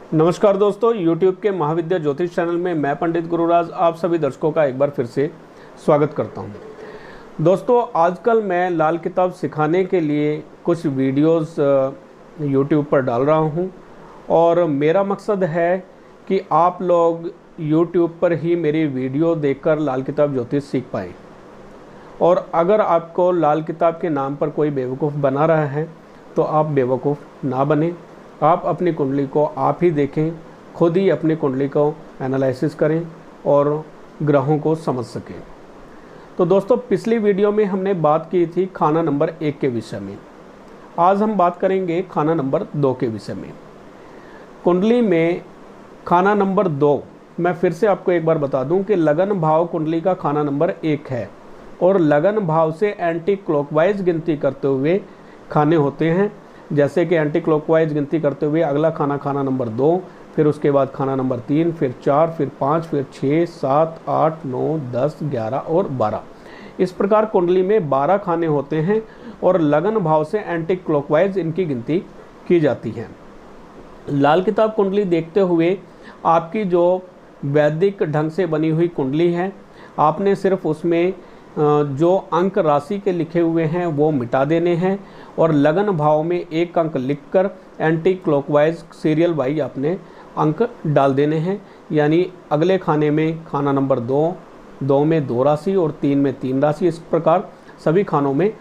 नमस्कार दोस्तों, YouTube के महाविद्या ज्योतिष चैनल में मैं पंडित गुरुराज आप सभी दर्शकों का एक बार फिर से स्वागत करता हूं। दोस्तों, आजकल मैं लाल किताब सिखाने के लिए कुछ वीडियोस YouTube पर डाल रहा हूं और मेरा मकसद है कि आप लोग YouTube पर ही मेरी वीडियो देखकर लाल किताब ज्योतिष सीख पाएँ। और अगर आपको लाल किताब के नाम पर कोई बेवकूफ़ बना रहा है तो आप बेवकूफ़ ना बने। आप अपनी कुंडली को आप ही देखें, खुद ही अपनी कुंडली को एनालिसिस करें और ग्रहों को समझ सकें। तो दोस्तों, पिछली वीडियो में हमने बात की थी खाना नंबर 1 के विषय में। आज हम बात करेंगे खाना नंबर 2 के विषय में। कुंडली में खाना नंबर 2, मैं फिर से आपको एक बार बता दूं कि लगन भाव कुंडली का खाना नंबर 1 है और लगन भाव से एंटी क्लॉकवाइज गिनती करते हुए खाने होते हैं। जैसे कि एंटी क्लॉकवाइज गिनती करते हुए अगला खाना नंबर 2, फिर उसके बाद खाना नंबर 3, फिर 4, फिर 5, फिर 6, 7, 8, 9, 10, 11 और 12। इस प्रकार कुंडली में 12 खाने होते हैं और लगन भाव से एंटी क्लॉकवाइज इनकी गिनती की जाती है। लाल किताब कुंडली देखते हुए आपकी जो वैदिक ढंग से बनी हुई कुंडली है, आपने सिर्फ उसमें जो अंक राशि के लिखे हुए हैं वो मिटा देने हैं और लगन भाव में एक अंक लिखकर एंटी क्लॉकवाइज सीरियल वाइज आपने अंक डाल देने हैं। यानी अगले खाने में खाना नंबर 2, 2 में 2 राशि और 3 में 3 राशि, इस प्रकार सभी खानों में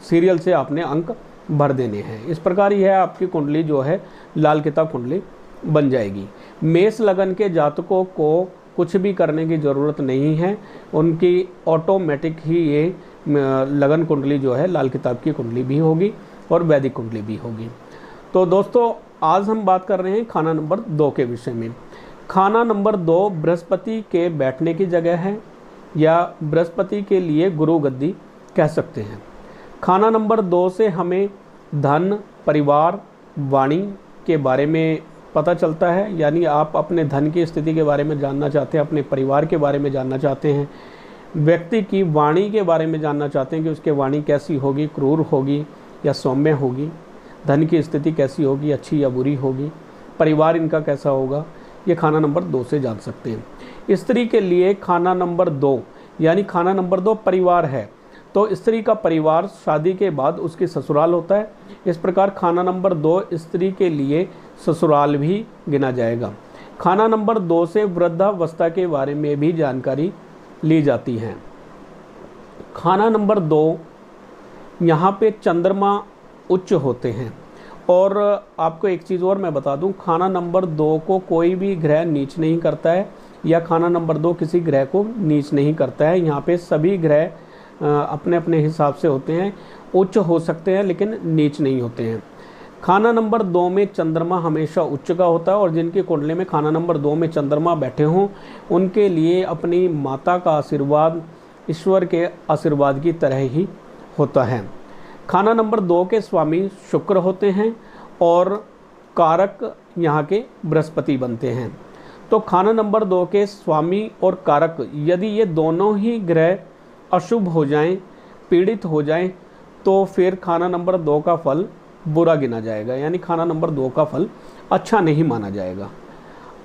सीरियल से आपने अंक भर देने हैं। इस प्रकार यह आपकी कुंडली जो है लाल किताब कुंडली बन जाएगी। मेष लगन के जातकों को कुछ भी करने की ज़रूरत नहीं है, उनकी ऑटोमेटिक ही ये लगन कुंडली जो है लाल किताब की कुंडली भी होगी और वैदिक कुंडली भी होगी। तो दोस्तों, आज हम बात कर रहे हैं खाना नंबर 2 के विषय में। खाना नंबर 2 बृहस्पति के बैठने की जगह है या बृहस्पति के लिए गुरु गद्दी कह सकते हैं। खाना नंबर 2 से हमें धन, परिवार, वाणी के बारे में पता चलता है। यानी आप अपने धन की स्थिति के बारे में जानना चाहते हैं, अपने परिवार के बारे में जानना चाहते हैं, व्यक्ति की वाणी के बारे में जानना चाहते हैं कि उसके वाणी कैसी होगी, क्रूर होगी या सौम्य होगी, धन की स्थिति कैसी होगी, अच्छी या बुरी होगी, परिवार इनका कैसा होगा, ये खाना नंबर 2 से जान सकते हैं। स्त्री के लिए खाना नंबर 2 यानी खाना नंबर 2 परिवार है, तो स्त्री का परिवार शादी के बाद उसकी ससुराल होता है। इस प्रकार खाना नंबर 2 स्त्री के लिए ससुराल भी गिना जाएगा। खाना नंबर 2 से वृद्धावस्था के बारे में भी जानकारी ली जाती है। खाना नंबर 2 यहाँ पे चंद्रमा उच्च होते हैं। और आपको एक चीज़ और मैं बता दूं, खाना नंबर 2 को कोई भी ग्रह नीच नहीं करता है या खाना नंबर 2 किसी ग्रह को नीच नहीं करता है। यहाँ पे सभी ग्रह अपने अपने हिसाब से होते हैं, उच्च हो सकते हैं लेकिन नीच नहीं होते हैं। खाना नंबर 2 में चंद्रमा हमेशा उच्च का होता है और जिनकी कुंडली में खाना नंबर 2 में चंद्रमा बैठे हों उनके लिए अपनी माता का आशीर्वाद ईश्वर के आशीर्वाद की तरह ही होता है। खाना नंबर 2 के स्वामी शुक्र होते हैं और कारक यहाँ के बृहस्पति बनते हैं। तो खाना नंबर 2 के स्वामी और कारक यदि ये दोनों ही ग्रह अशुभ हो जाएं, पीड़ित हो जाएं, तो फिर खाना नंबर 2 का फल बुरा गिना जाएगा, यानी खाना नंबर 2 का फल अच्छा नहीं माना जाएगा।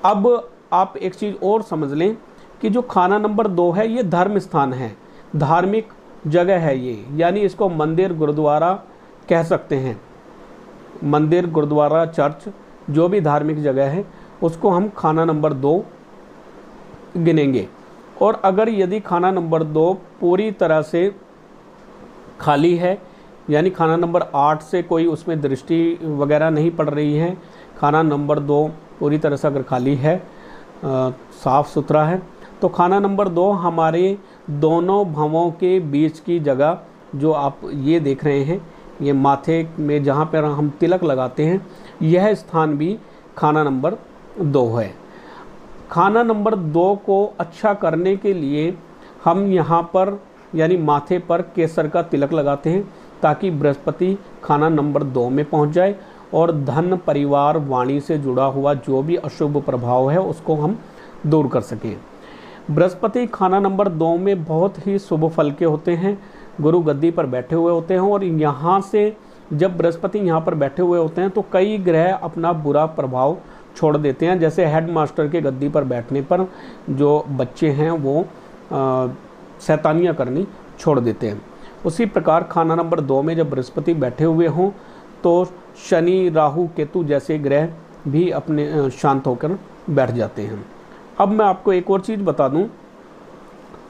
अब आप एक चीज़ और समझ लें कि जो खाना नंबर 2 है ये धर्म स्थान है, धार्मिक जगह है ये, यानी इसको मंदिर, गुरुद्वारा कह सकते हैं। मंदिर, गुरुद्वारा, चर्च, जो भी धार्मिक जगह है उसको हम खाना नंबर 2 गिनेंगे। और अगर यदि खाना नंबर 2 पूरी तरह से खाली है, यानी खाना नंबर 8 से कोई उसमें दृष्टि वगैरह नहीं पड़ रही है, खाना नंबर 2 पूरी तरह से अगर खाली है, साफ़ सुथरा है, तो खाना नंबर 2 हमारे दोनों भवों के बीच की जगह जो आप ये देख रहे हैं, ये माथे में जहाँ पर हम तिलक लगाते हैं, यह स्थान भी खाना नंबर 2 है। खाना नंबर 2 को अच्छा करने के लिए हम यहाँ पर यानी माथे पर केसर का तिलक लगाते हैं ताकि बृहस्पति खाना नंबर 2 में पहुँच जाए और धन, परिवार, वाणी से जुड़ा हुआ जो भी अशुभ प्रभाव है उसको हम दूर कर सकें। बृहस्पति खाना नंबर 2 में बहुत ही शुभ फल के होते हैं, गुरु गद्दी पर बैठे हुए होते हैं और यहाँ से जब बृहस्पति यहाँ पर बैठे हुए होते हैं तो कई ग्रह अपना बुरा प्रभाव छोड़ देते हैं। जैसे हेड मास्टर के गद्दी पर बैठने पर जो बच्चे हैं वो शैतानियाँ करनी छोड़ देते हैं, उसी प्रकार खाना नंबर 2 में जब बृहस्पति बैठे हुए हों तो शनि, राहु, केतु जैसे ग्रह भी अपने शांत होकर बैठ जाते हैं। अब मैं आपको एक और चीज़ बता दूं,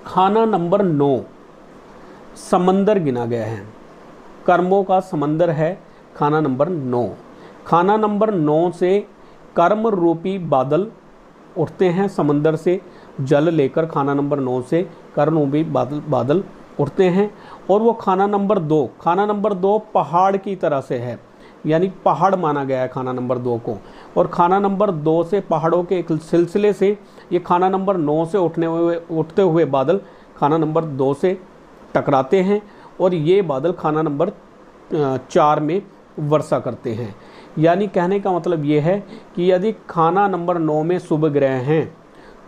खाना नंबर 9 समंदर गिना गया है, कर्मों का समंदर है खाना नंबर 9। खाना नंबर 9 से कर्म रूपी बादल उठते हैं, समंदर से जल लेकर खाना नंबर 9 से कर्म रूपी बादल उठते हैं। और वो खाना नंबर 2 पहाड़ की तरह से है, यानी पहाड़ माना गया है खाना नंबर 2 को। और खाना नंबर 2 से पहाड़ों के एक सिलसिले से ये खाना नंबर 9 से उठते हुए बादल खाना नंबर 2 से टकराते हैं और ये बादल खाना नंबर 4 में वर्षा करते हैं। यानी कहने का मतलब ये है कि यदि खाना नंबर 9 में शुभ ग्रह हैं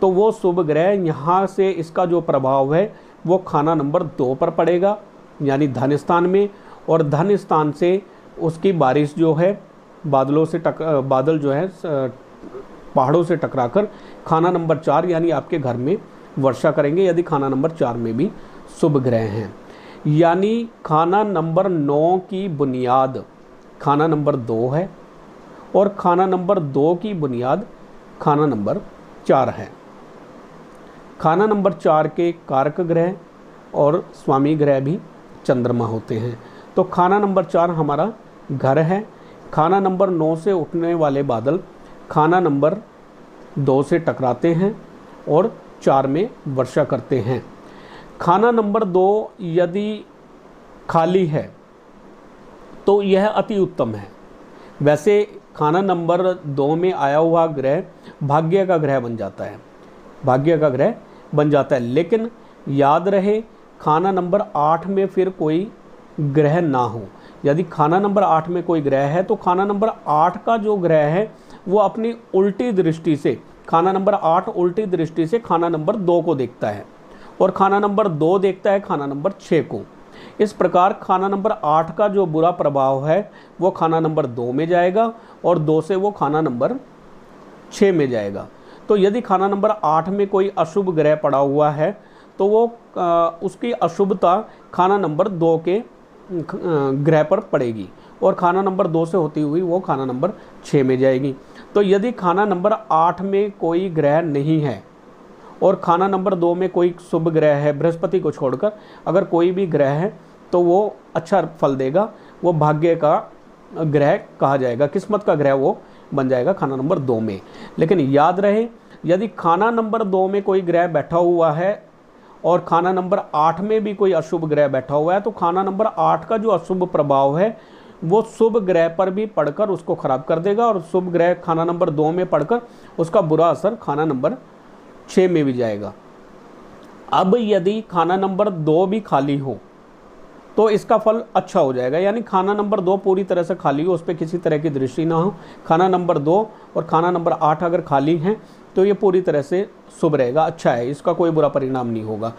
तो वो शुभ ग्रह यहाँ से इसका जो प्रभाव है वो खाना नंबर 2 पर पड़ेगा, यानी धन स्थान में, और धन स्थान से उसकी बारिश जो है बादल जो है पहाड़ों से टकराकर खाना नंबर 4 यानी आपके घर में वर्षा करेंगे, यदि खाना नंबर 4 में भी शुभ ग्रह हैं। यानी खाना नंबर 9 की बुनियाद खाना नंबर 2 है और खाना नंबर 2 की बुनियाद खाना नंबर 4 है। खाना नंबर 4 के कारक ग्रह और स्वामी ग्रह भी चंद्रमा होते हैं। तो खाना नंबर 4 हमारा घर है। खाना नंबर 9 से उठने वाले बादल खाना नंबर 2 से टकराते हैं और 4 में वर्षा करते हैं। खाना नंबर 2 यदि खाली है तो यह अति उत्तम है। वैसे खाना नंबर 2 में आया हुआ ग्रह भाग्य का ग्रह बन जाता है, लेकिन याद रहे खाना नंबर 8 में फिर कोई ग्रह ना हो। यदि खाना नंबर 8 में कोई ग्रह है तो खाना नंबर 8 का जो ग्रह है वो अपनी उल्टी दृष्टि से खाना नंबर 8 उल्टी दृष्टि से खाना नंबर 2 को देखता है और खाना नंबर 2 देखता है खाना नंबर 6 को। इस प्रकार खाना नंबर 8 का जो बुरा प्रभाव है वो खाना नंबर 2 में जाएगा और 2 से वो खाना नंबर 6 में जाएगा। तो यदि खाना नंबर 8 में कोई अशुभ ग्रह पड़ा हुआ है तो वो उसकी अशुभता खाना नंबर 2 के ग्रह पर पड़ेगी और खाना नंबर 2 से होती हुई वो खाना नंबर 6 में जाएगी। तो यदि खाना नंबर 8 में कोई ग्रह नहीं है और खाना नंबर 2 में कोई शुभ ग्रह है, बृहस्पति को छोड़कर अगर कोई भी ग्रह है तो वो अच्छा फल देगा, वो भाग्य का ग्रह कहा जाएगा, किस्मत का ग्रह वो बन जाएगा खाना नंबर 2 में। लेकिन याद रहे यदि खाना नंबर 2 में कोई ग्रह बैठा हुआ है और खाना नंबर 8 में भी कोई अशुभ ग्रह बैठा हुआ है तो खाना नंबर 8 का जो अशुभ प्रभाव है वो शुभ ग्रह पर भी पड़कर उसको खराब कर देगा और शुभ ग्रह खाना नंबर 2 में पड़कर उसका बुरा असर खाना नंबर 6 में भी जाएगा। अब यदि खाना नंबर 2 भी खाली हो तो इसका फल अच्छा हो जाएगा, यानी खाना नंबर 2 पूरी तरह से खाली हो, उस पर किसी तरह की दृष्टि ना हो। खाना नंबर 2 और खाना नंबर 8 अगर खाली हैं तो ये पूरी तरह से शुभ रहेगा, अच्छा है, इसका कोई बुरा परिणाम नहीं होगा।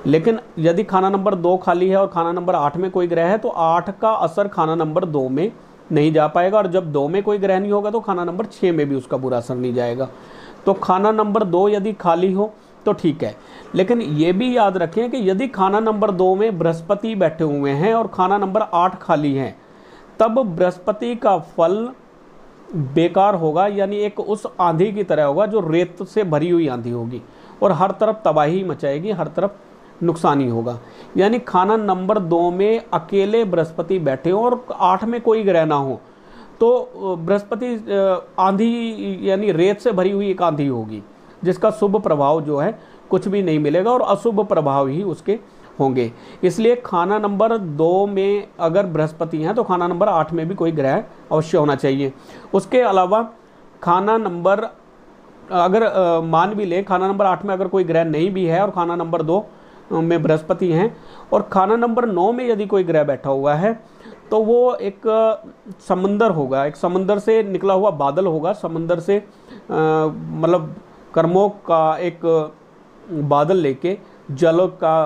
लेकिन यदि खाना नंबर 2 खाली है और खाना नंबर 8 में कोई ग्रह है तो 8 का असर खाना नंबर 2 में नहीं जा पाएगा और जब 2 में कोई ग्रह नहीं होगा तो खाना नंबर 6 में भी उसका बुरा असर नहीं जाएगा। तो खाना नंबर 2 यदि खाली हो तो ठीक है, लेकिन ये भी याद रखें कि यदि खाना नंबर 2 में बृहस्पति बैठे हुए हैं और खाना नंबर 8 खाली है तब बृहस्पति का फल बेकार होगा, यानी एक उस आंधी की तरह होगा जो रेत से भरी हुई आंधी होगी और हर तरफ तबाही मचाएगी, हर तरफ नुकसान ही होगा। यानी खाना नंबर 2 में अकेले बृहस्पति बैठे हो और 8 में कोई ग्रह ना हो तो बृहस्पति आंधी यानी रेत से भरी हुई एक आंधी होगी जिसका शुभ प्रभाव जो है कुछ भी नहीं मिलेगा और अशुभ प्रभाव ही उसके होंगे। इसलिए खाना नंबर 2 में अगर बृहस्पति हैं तो खाना नंबर 8 में भी कोई ग्रह अवश्य होना चाहिए। उसके अलावा खाना नंबर अगर मान भी लें खाना नंबर 8 में अगर कोई ग्रह नहीं भी है और खाना नंबर 2 में बृहस्पति हैं और खाना नंबर 9 में यदि कोई ग्रह बैठा हुआ है तो वो एक समंदर होगा, एक समंदर से निकला हुआ बादल होगा, समंदर से मतलब कर्मों का एक बादल लेके जल का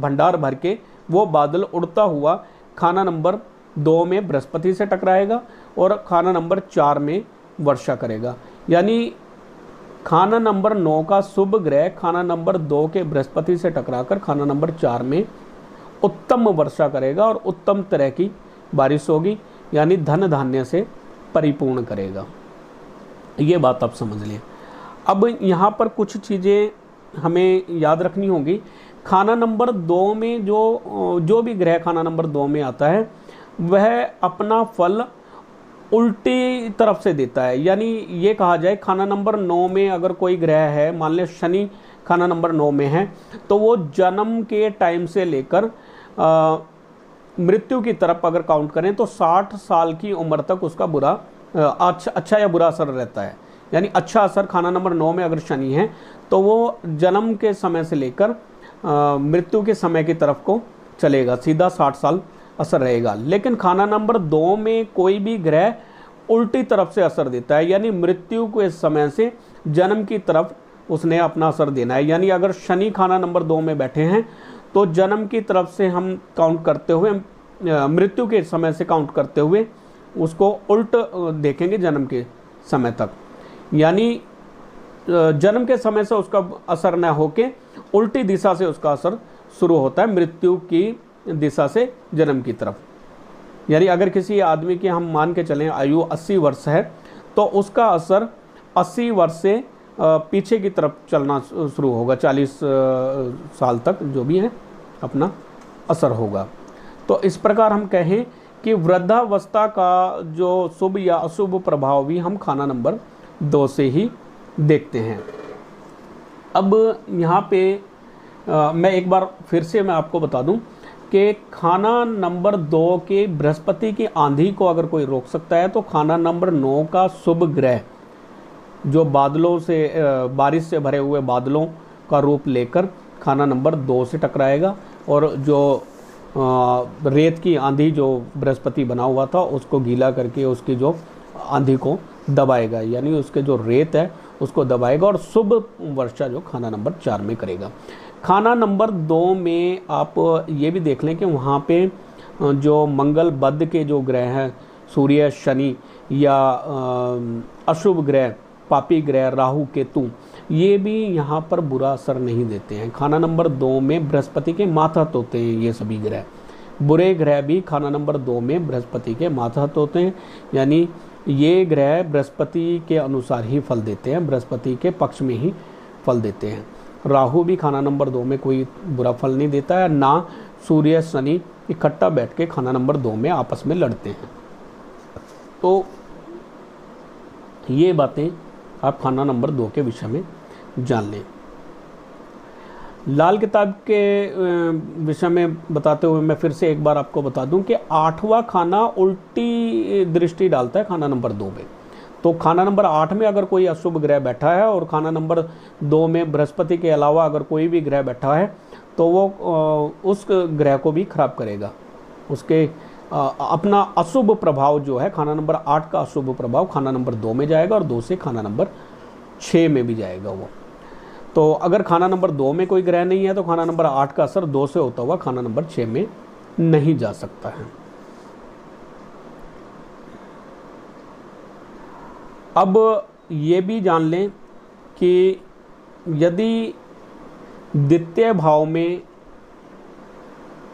भंडार भर के वो बादल उड़ता हुआ खाना नंबर 2 में बृहस्पति से टकराएगा और खाना नंबर 4 में वर्षा करेगा। यानी खाना नंबर 9 का शुभ ग्रह खाना नंबर 2 के बृहस्पति से टकराकर खाना नंबर 4 में उत्तम वर्षा करेगा और उत्तम तरह की बारिश होगी, यानी धन धान्य से परिपूर्ण करेगा। ये बात आप समझ लें। अब यहाँ पर कुछ चीज़ें हमें याद रखनी होगी। खाना नंबर 2 में जो भी ग्रह खाना नंबर 2 में आता है वह अपना फल उल्टी तरफ से देता है। यानी ये कहा जाए खाना नंबर 9 में अगर कोई ग्रह है, मान लें शनि खाना नंबर 9 में है, तो वो जन्म के टाइम से लेकर मृत्यु की तरफ अगर काउंट करें तो 60 साल की उम्र तक उसका अच्छा या बुरा असर रहता है। यानी अच्छा असर खाना नंबर 9 में अगर शनि है तो वो जन्म के समय से लेकर मृत्यु के समय की तरफ को चलेगा, सीधा 60 साल असर रहेगा। लेकिन खाना नंबर 2 में कोई भी ग्रह उल्टी तरफ से असर देता है, यानी मृत्यु के समय से जन्म की तरफ उसने अपना असर देना है। यानी अगर शनि खाना नंबर 2 में बैठे हैं तो जन्म की तरफ से हम काउंट करते हुए, मृत्यु के समय से काउंट करते हुए उसको उल्ट देखेंगे जन्म के समय तक। यानी जन्म के समय से उसका असर न होके उल्टी दिशा से उसका असर शुरू होता है, मृत्यु की दिशा से जन्म की तरफ। यानी अगर किसी आदमी की हम मान के चलें आयु 80 वर्ष है तो उसका असर 80 वर्ष से पीछे की तरफ चलना शुरू होगा, 40 साल तक जो भी है अपना असर होगा। तो इस प्रकार हम कहें कि वृद्धावस्था का जो शुभ या अशुभ प्रभाव भी हम खाना नंबर 2 से ही देखते हैं। अब यहाँ पे मैं एक बार फिर से मैं आपको बता दूं कि खाना नंबर 2 के बृहस्पति की आंधी को अगर कोई रोक सकता है तो खाना नंबर 9 का शुभ ग्रह जो बादलों से बारिश से भरे हुए बादलों का रूप लेकर खाना नंबर 2 से टकराएगा और जो रेत की आंधी जो बृहस्पति बना हुआ था उसको गीला करके उसकी जो आंधी को दबाएगा, यानी उसके जो रेत है उसको दबाएगा और शुभ वर्षा जो खाना नंबर 4 में करेगा। खाना नंबर 2 में आप ये भी देख लें कि वहाँ पे जो मंगल बुध के जो ग्रह हैं, सूर्य शनि या अशुभ ग्रह पापी ग्रह राहु केतु, ये भी यहाँ पर बुरा असर नहीं देते हैं। खाना नंबर 2 में बृहस्पति के मातहत होते हैं ये सभी ग्रह। बुरे ग्रह भी खाना नंबर 2 में बृहस्पति के मातहत होते हैं, यानी ये ग्रह बृहस्पति के अनुसार ही फल देते हैं, बृहस्पति के पक्ष में ही फल देते हैं। राहु भी खाना नंबर 2 में कोई बुरा फल नहीं देता है, ना सूर्य शनि इकट्ठा बैठ के खाना नंबर 2 में आपस में लड़ते हैं। तो ये बातें आप खाना नंबर 2 के विषय में जान लें। लाल किताब के विषय में बताते हुए मैं फिर से एक बार आपको बता दूं कि 8वां खाना उल्टी दृष्टि डालता है खाना नंबर 2 में। तो खाना नंबर 8 में अगर कोई अशुभ ग्रह बैठा है और खाना नंबर 2 में बृहस्पति के अलावा अगर कोई भी ग्रह बैठा है तो वो उस ग्रह को भी खराब करेगा। उसके अपना अशुभ प्रभाव जो है खाना नंबर 8 का अशुभ प्रभाव खाना नंबर 2 में जाएगा और 2 से खाना नंबर 6 में भी जाएगा वो। तो अगर खाना नंबर 2 में कोई ग्रह नहीं है तो खाना नंबर 8 का असर 2 से होता हुआ खाना नंबर 6 में नहीं जा सकता है। अब ये भी जान लें कि यदि द्वितीय भाव में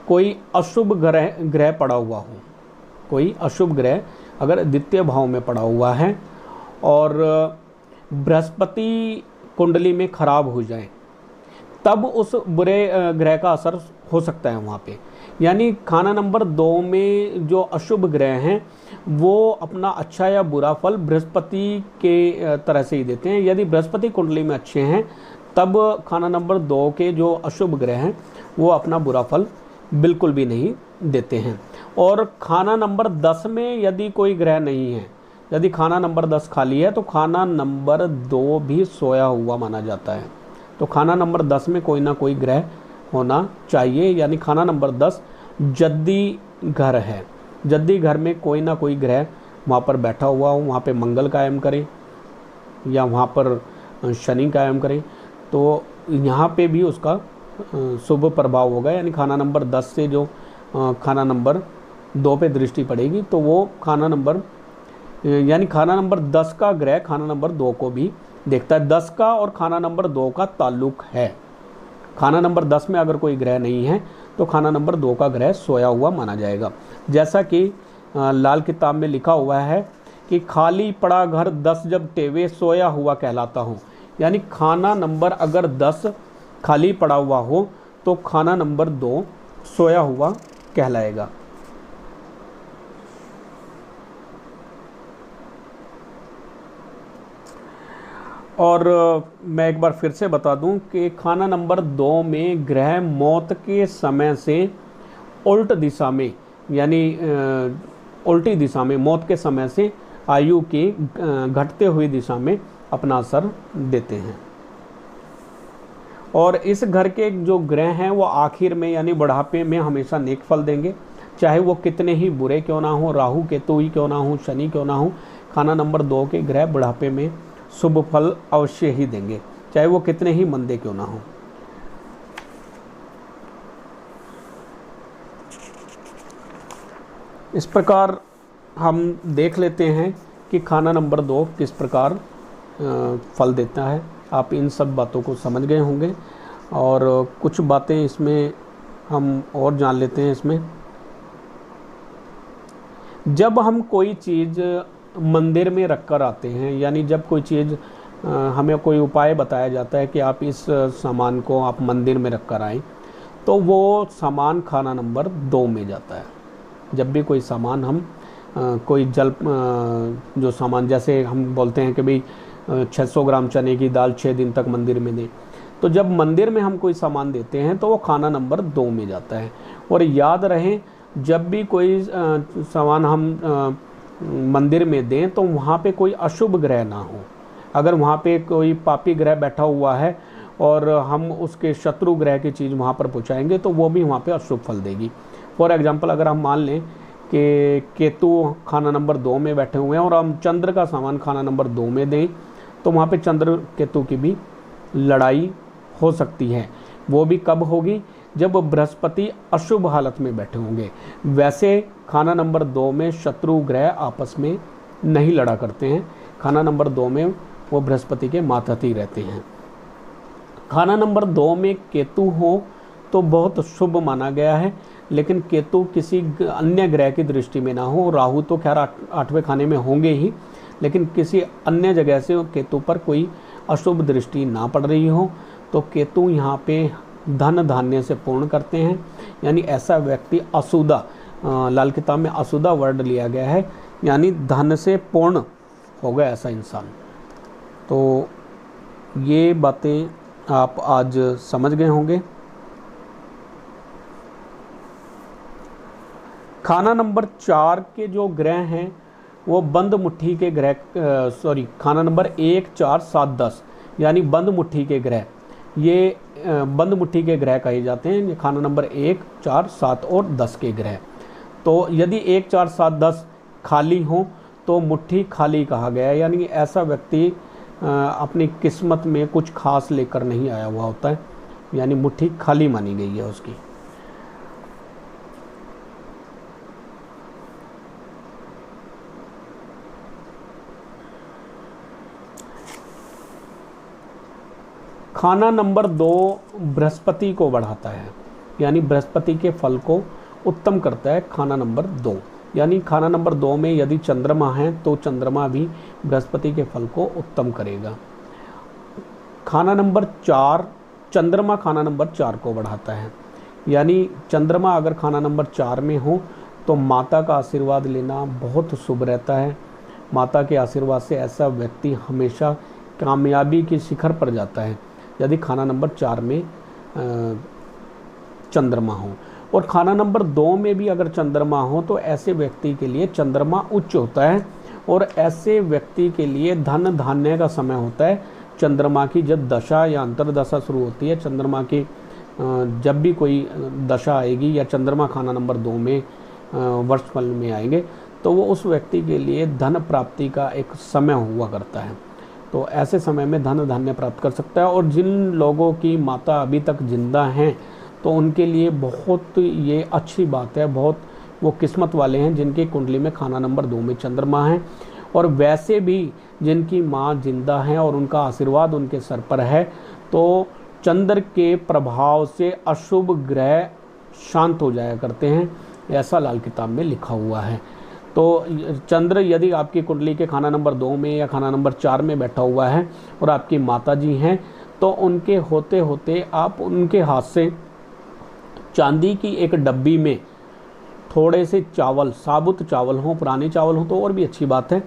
कोई अशुभ ग्रह पड़ा हुआ हो, कोई अशुभ ग्रह अगर द्वितीय भाव में पड़ा हुआ है और बृहस्पति कुंडली में खराब हो जाए तब उस बुरे ग्रह का असर हो सकता है वहाँ पे। यानी खाना नंबर 2 में जो अशुभ ग्रह हैं वो अपना अच्छा या बुरा फल बृहस्पति के तरह से ही देते हैं। यदि बृहस्पति कुंडली में अच्छे हैं तब खाना नंबर 2 के जो अशुभ ग्रह हैं वो अपना बुरा फल बिल्कुल भी नहीं देते हैं। और खाना नंबर 10 में यदि कोई ग्रह नहीं है, यदि खाना नंबर 10 खाली है तो खाना नंबर 2 भी सोया हुआ माना जाता है। तो खाना नंबर 10 में कोई ना कोई ग्रह होना चाहिए, यानी खाना नंबर 10 जद्दी घर है। जद्दी घर में कोई ना कोई ग्रह वहाँ पर बैठा हुआ हो, वहाँ पे मंगल कायम करें या वहाँ पर शनि कायम करें तो यहाँ पे भी उसका शुभ प्रभाव होगा। यानी खाना नंबर 10 से जो खाना नंबर 2 पे दृष्टि पड़ेगी तो वो खाना नंबर यानी खाना नंबर 10 का ग्रह खाना नंबर 2 को भी देखता है। 10 का और खाना नंबर 2 का ताल्लुक है। खाना नंबर 10 में अगर कोई ग्रह नहीं है तो खाना नंबर 2 का ग्रह सोया हुआ माना जाएगा। जैसा कि लाल किताब में लिखा हुआ है कि खाली पड़ा घर 10 जब टेवे सोया हुआ कहलाता हूँ। यानी खाना नंबर अगर 10 खाली पड़ा हुआ हो तो खाना नंबर 2 सोया हुआ कहलाएगा। और मैं एक बार फिर से बता दूं कि खाना नंबर 2 में ग्रह मौत के समय से उल्ट दिशा में, यानी उल्टी दिशा में, मौत के समय से आयु की घटते हुई दिशा में अपना असर देते हैं। और इस घर के जो ग्रह हैं वो आखिर में यानी बुढ़ापे में हमेशा नेक फल देंगे, चाहे वो कितने ही बुरे क्यों ना हो, राहु केतु ही क्यों ना हो, शनि क्यों ना हो। खाना नंबर 2 के ग्रह बुढ़ापे में शुभ फल अवश्य ही देंगे, चाहे वो कितने ही मंदे क्यों ना हो। इस प्रकार हम देख लेते हैं कि खाना नंबर 2 किस प्रकार फल देता है। आप इन सब बातों को समझ गए होंगे और कुछ बातें इसमें हम और जान लेते हैं। इसमें जब हम कोई चीज़ मंदिर में रख कर आते हैं, यानी जब कोई चीज़ हमें कोई उपाय बताया जाता है कि आप इस सामान को आप मंदिर में रख कर आएँ, तो वो सामान खाना नंबर 2 में जाता है। जब भी कोई सामान हम कोई जल जो सामान, जैसे हम बोलते हैं कि भाई 600 ग्राम चने की दाल 6 दिन तक मंदिर में दें, तो जब मंदिर में हम कोई सामान देते हैं तो वो खाना नंबर 2 में जाता है। और याद रहे, जब भी कोई सामान हम मंदिर में दें तो वहाँ पे कोई अशुभ ग्रह ना हो। अगर वहाँ पे कोई पापी ग्रह बैठा हुआ है और हम उसके शत्रु ग्रह की चीज़ वहाँ पर पहुँचाएंगे तो वो भी वहाँ पे अशुभ फल देगी। फॉर एग्जांपल, अगर हम मान लें कि केतु खाना नंबर 2 में बैठे हुए हैं और हम चंद्र का सामान खाना नंबर 2 में दें तो वहाँ पे चंद्र केतु की भी लड़ाई हो सकती है। वो भी कब होगी? जब बृहस्पति अशुभ हालत में बैठे होंगे। वैसे खाना नंबर 2 में शत्रु ग्रह आपस में नहीं लड़ा करते हैं। खाना नंबर 2 में वो बृहस्पति के मातहत ही रहते हैं। खाना नंबर 2 में केतु हो तो बहुत शुभ माना गया है, लेकिन केतु किसी अन्य ग्रह की दृष्टि में ना हो। राहु तो खैर 8वें खाने में होंगे ही, लेकिन किसी अन्य जगह से केतु पर कोई अशुभ दृष्टि ना पड़ रही हो तो केतु यहाँ पे धन धान्य से पूर्ण करते हैं। यानी ऐसा व्यक्ति असुदा, लाल किताब में असुदा वर्ड लिया गया है, यानी धन से पूर्ण होगा ऐसा इंसान। तो ये बातें आप आज समझ गए होंगे। खाना नंबर 4 के जो ग्रह हैं वो बंद मुट्ठी के ग्रह, खाना नंबर 1, 4, 7, 10 यानी बंद मुट्ठी के ग्रह, ये बंद मुट्ठी के ग्रह कहे जाते हैं। ये खाना नंबर 1, 4, 7 और 10 के ग्रह। तो यदि 1, 4, 7, 10 खाली हों तो मुट्ठी खाली कहा गया है। यानी ऐसा व्यक्ति अपनी किस्मत में कुछ खास लेकर नहीं आया हुआ होता है, यानी मुट्ठी खाली मानी गई है उसकी। खाना नंबर 2 बृहस्पति को बढ़ाता है, यानी बृहस्पति के फल को उत्तम करता है खाना नंबर 2। यानी खाना नंबर 2 में यदि चंद्रमा है तो चंद्रमा भी बृहस्पति के फल को उत्तम करेगा। खाना नंबर 4, चंद्रमा खाना नंबर 4 को बढ़ाता है। यानी चंद्रमा अगर खाना नंबर 4 में हो तो माता का आशीर्वाद लेना बहुत शुभ रहता है। माता के आशीर्वाद से ऐसा व्यक्ति हमेशा कामयाबी की शिखर पर जाता है यदि खाना नंबर 4 में चंद्रमा हो। और खाना नंबर 2 में भी अगर चंद्रमा हो तो ऐसे व्यक्ति के लिए चंद्रमा उच्च होता है और ऐसे व्यक्ति के लिए धन धान्य का समय होता है। चंद्रमा की जब दशा या अंतरदशा शुरू होती है, चंद्रमा की जब भी कोई दशा आएगी या चंद्रमा खाना नंबर 2 में वर्षफल में आएंगे तो वो उस व्यक्ति के लिए धन प्राप्ति का एक समय हुआ करता है। तो ऐसे समय में धन धान्य प्राप्त कर सकता है। और जिन लोगों की माता अभी तक जिंदा हैं तो उनके लिए बहुत ये अच्छी बात है, बहुत वो किस्मत वाले हैं जिनकी कुंडली में खाना नंबर 2 में चंद्रमा है। और वैसे भी जिनकी माँ जिंदा हैं और उनका आशीर्वाद उनके सर पर है, तो चंद्र के प्रभाव से अशुभ ग्रह शांत हो जाया करते हैं, ऐसा लाल किताब में लिखा हुआ है। तो चंद्र यदि आपकी कुंडली के खाना नंबर 2 में या खाना नंबर 4 में बैठा हुआ है और आपकी माता जी हैं, तो उनके होते होते आप उनके हाथ से चांदी की एक डब्बी में थोड़े से चावल, साबुत चावल हों, पुराने चावल हों तो और भी अच्छी बात है,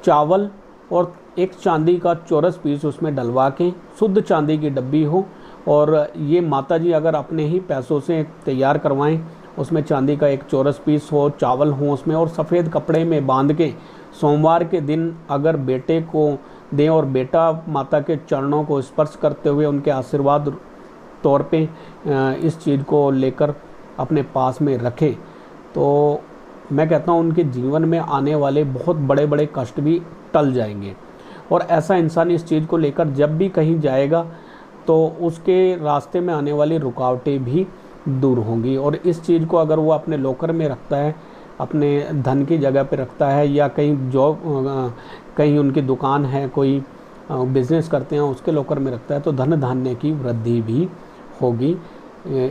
चावल और एक चांदी का चौरस पीस उसमें डलवा के, शुद्ध चांदी की डब्बी हो, और ये माता जी अगर अपने ही पैसों से तैयार करवाएं, उसमें चांदी का एक चौरस पीस हो, चावल हो उसमें, और सफ़ेद कपड़े में बांध के सोमवार के दिन अगर बेटे को दें और बेटा माता के चरणों को स्पर्श करते हुए उनके आशीर्वाद तौर पे इस चीज़ को लेकर अपने पास में रखें, तो मैं कहता हूँ उनके जीवन में आने वाले बहुत बड़े बड़े कष्ट भी टल जाएंगे। और ऐसा इंसान इस चीज़ को लेकर जब भी कहीं जाएगा तो उसके रास्ते में आने वाली रुकावटें भी दूर होंगी। और इस चीज़ को अगर वो अपने लॉकर में रखता है, अपने धन की जगह पे रखता है, या कहीं जॉब, कहीं उनकी दुकान है, कोई बिजनेस करते हैं उसके लॉकर में रखता है, तो धन धान्य की वृद्धि भी होगी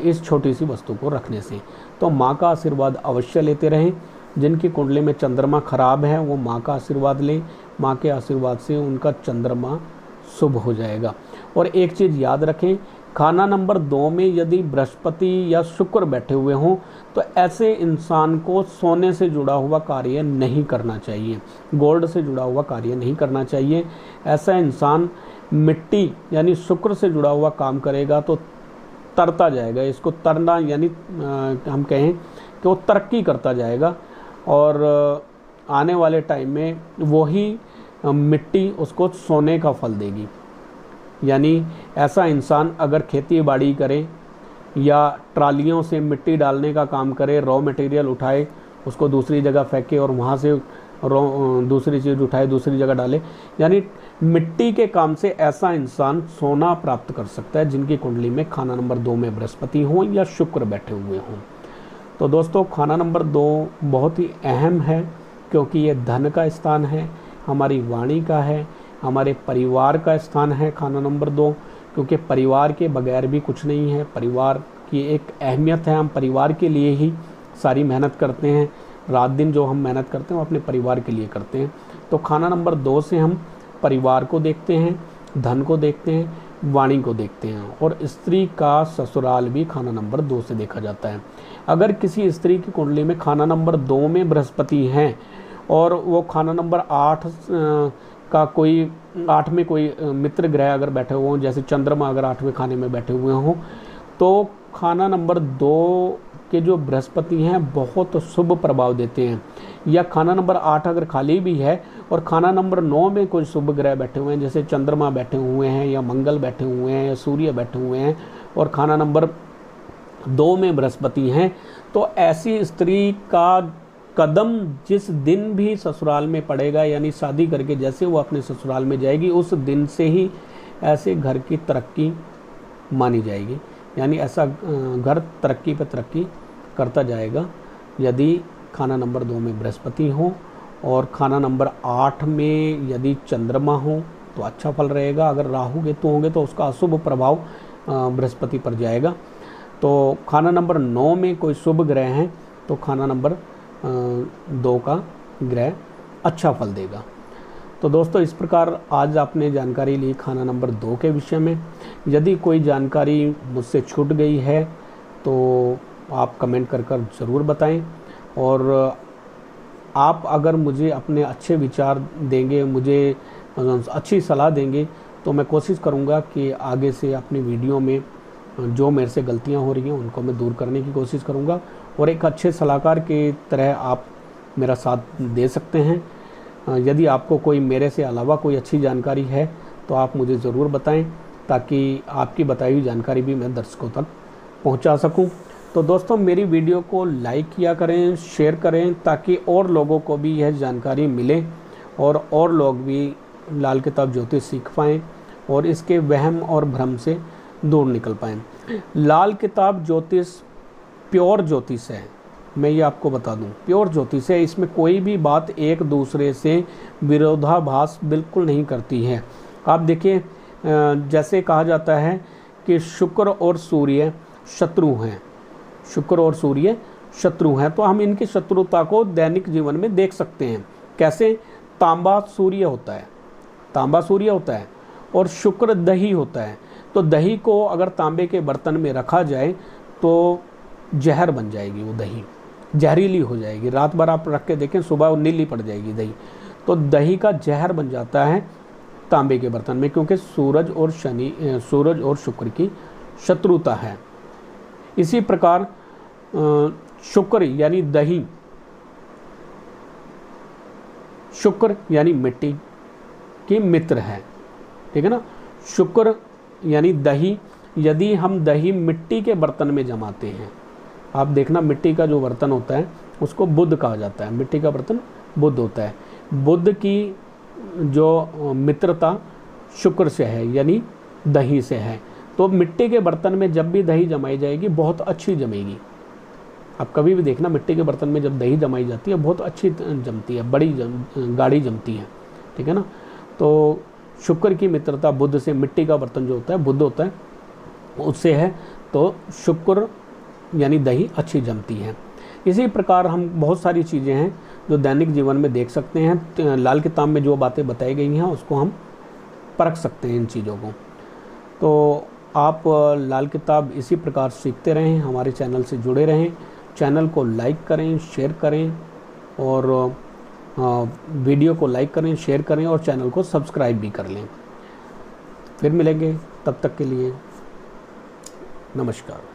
इस छोटी सी वस्तु को रखने से। तो माँ का आशीर्वाद अवश्य लेते रहें। जिनकी कुंडली में चंद्रमा खराब है वो माँ का आशीर्वाद लें, माँ के आशीर्वाद से उनका चंद्रमा शुभ हो जाएगा। और एक चीज़ याद रखें, खाना नंबर 2 में यदि बृहस्पति या शुक्र बैठे हुए हों तो ऐसे इंसान को सोने से जुड़ा हुआ कार्य नहीं करना चाहिए, गोल्ड से जुड़ा हुआ कार्य नहीं करना चाहिए। ऐसा इंसान मिट्टी यानी शुक्र से जुड़ा हुआ काम करेगा तो तरता जाएगा। इसको तरना यानी हम कहें कि वो तरक्की करता जाएगा, और आने वाले टाइम में वही मिट्टी उसको सोने का फल देगी। यानी ऐसा इंसान अगर खेती बाड़ी करे या ट्रालियों से मिट्टी डालने का काम करे, रॉ मटेरियल उठाए उसको दूसरी जगह फेंके और वहाँ से दूसरी चीज़ उठाए दूसरी जगह डाले, यानी मिट्टी के काम से ऐसा इंसान सोना प्राप्त कर सकता है जिनकी कुंडली में खाना नंबर 2 में बृहस्पति हो या शुक्र बैठे हुए हों। तो दोस्तों खाना नंबर 2 बहुत ही अहम है, क्योंकि ये धन का स्थान है, हमारी वाणी का है, हमारे परिवार का स्थान है खाना नंबर 2, क्योंकि परिवार के बगैर भी कुछ नहीं है। परिवार की एक अहमियत है, हम परिवार के लिए ही सारी मेहनत करते हैं, रात दिन जो हम मेहनत करते हैं वो अपने परिवार के लिए करते हैं। तो खाना नंबर 2 से हम परिवार को देखते हैं, धन को देखते हैं, वाणी को देखते हैं, और स्त्री का ससुराल भी खाना नंबर 2 से देखा जाता है। अगर किसी स्त्री की कुंडली में खाना नंबर 2 में बृहस्पति हैं और वो खाना नंबर 8 का कोई 8 में कोई मित्र ग्रह अगर बैठे हुए हों, जैसे चंद्रमा अगर 8वें खाने में बैठे हुए हों, तो खाना नंबर 2 के जो बृहस्पति हैं बहुत शुभ प्रभाव देते हैं। या खाना नंबर 8 अगर खाली भी है और खाना नंबर 9 में कोई शुभ ग्रह बैठे हुए हैं, जैसे चंद्रमा बैठे हुए हैं या मंगल बैठे हुए हैं या सूर्य बैठे हुए हैं, और खाना नंबर 2 में बृहस्पति हैं, तो ऐसी स्त्री का कदम जिस दिन भी ससुराल में पड़ेगा, यानी शादी करके जैसे वो अपने ससुराल में जाएगी उस दिन से ही ऐसे घर की तरक्की मानी जाएगी। यानी ऐसा घर तरक्की पर तरक्की करता जाएगा यदि खाना नंबर 2 में बृहस्पति हो, और खाना नंबर 8 में यदि चंद्रमा हो तो अच्छा फल रहेगा। अगर राहु केतु होंगे तो उसका अशुभ प्रभाव बृहस्पति पर जाएगा। तो खाना नंबर 9 में कोई शुभ ग्रह हैं तो खाना नंबर 2 का ग्रह अच्छा फल देगा। तो दोस्तों इस प्रकार आज आपने जानकारी ली खाना नंबर 2 के विषय में। यदि कोई जानकारी मुझसे छूट गई है तो आप कमेंट कर ज़रूर बताएं, और आप अगर मुझे अपने अच्छे विचार देंगे, मुझे अच्छी सलाह देंगे, तो मैं कोशिश करूंगा कि आगे से अपनी वीडियो में जो मेरे से गलतियां हो रही हैं उनको मैं दूर करने की कोशिश करूंगा, और एक अच्छे सलाहकार की तरह आप मेरा साथ दे सकते हैं। यदि आपको कोई मेरे से अलावा कोई अच्छी जानकारी है तो आप मुझे ज़रूर बताएं, ताकि आपकी बताई हुई जानकारी भी मैं दर्शकों तक पहुंचा सकूं। तो दोस्तों मेरी वीडियो को लाइक किया करें, शेयर करें, ताकि और लोगों को भी यह जानकारी मिले और लोग भी लाल किताब ज्योतिष सीख पाएँ और इसके वहम और भ्रम से दूर निकल पाएँ। लाल किताब ज्योतिष प्योर ज्योतिष है, मैं ये आपको बता दूं, प्योर ज्योतिष है, इसमें कोई भी बात एक दूसरे से विरोधाभास बिल्कुल नहीं करती है। आप देखिए, जैसे कहा जाता है कि शुक्र और सूर्य शत्रु हैं, शुक्र और सूर्य शत्रु हैं, तो हम इनकी शत्रुता को दैनिक जीवन में देख सकते हैं। कैसे? तांबा सूर्य होता है, तांबा सूर्य होता है और शुक्र दही होता है। तो दही को अगर तांबे के बर्तन में रखा जाए तो जहर बन जाएगी, वो दही जहरीली हो जाएगी। रात भर आप रख के देखें, सुबह वो नीली पड़ जाएगी दही। तो दही का जहर बन जाता है तांबे के बर्तन में, क्योंकि सूरज और शुक्र की शत्रुता है। इसी प्रकार शुक्र यानी दही, शुक्र यानी मिट्टी की मित्र है, ठीक है ना। शुक्र यानी दही, यदि हम दही मिट्टी के बर्तन में जमाते हैं, आप देखना मिट्टी का जो बर्तन होता है उसको बुद्ध कहा जाता है, मिट्टी का बर्तन बुद्ध होता है। बुद्ध की जो मित्रता शुक्र से है यानी दही से है, तो मिट्टी के बर्तन में जब भी दही जमाई जाएगी बहुत अच्छी जमेगी। आप कभी भी देखना, मिट्टी के बर्तन में जब दही जमाई जाती है बहुत अच्छी जमती है, बड़ी गाढ़ी जमती है, ठीक है ना। तो शुक्र की मित्रता बुद्ध से, मिट्टी का बर्तन जो होता है बुद्ध होता है उससे है, तो शुक्र यानी दही अच्छी जमती है। इसी प्रकार हम बहुत सारी चीज़ें हैं जो दैनिक जीवन में देख सकते हैं। लाल किताब में जो बातें बताई गई हैं उसको हम परख सकते हैं इन चीज़ों को। तो आप लाल किताब इसी प्रकार सीखते रहें, हमारे चैनल से जुड़े रहें, चैनल को लाइक करें, शेयर करें और वीडियो को लाइक करें, शेयर करें और चैनल को सब्सक्राइब भी कर लें। फिर मिलेंगे, तब तक के लिए नमस्कार।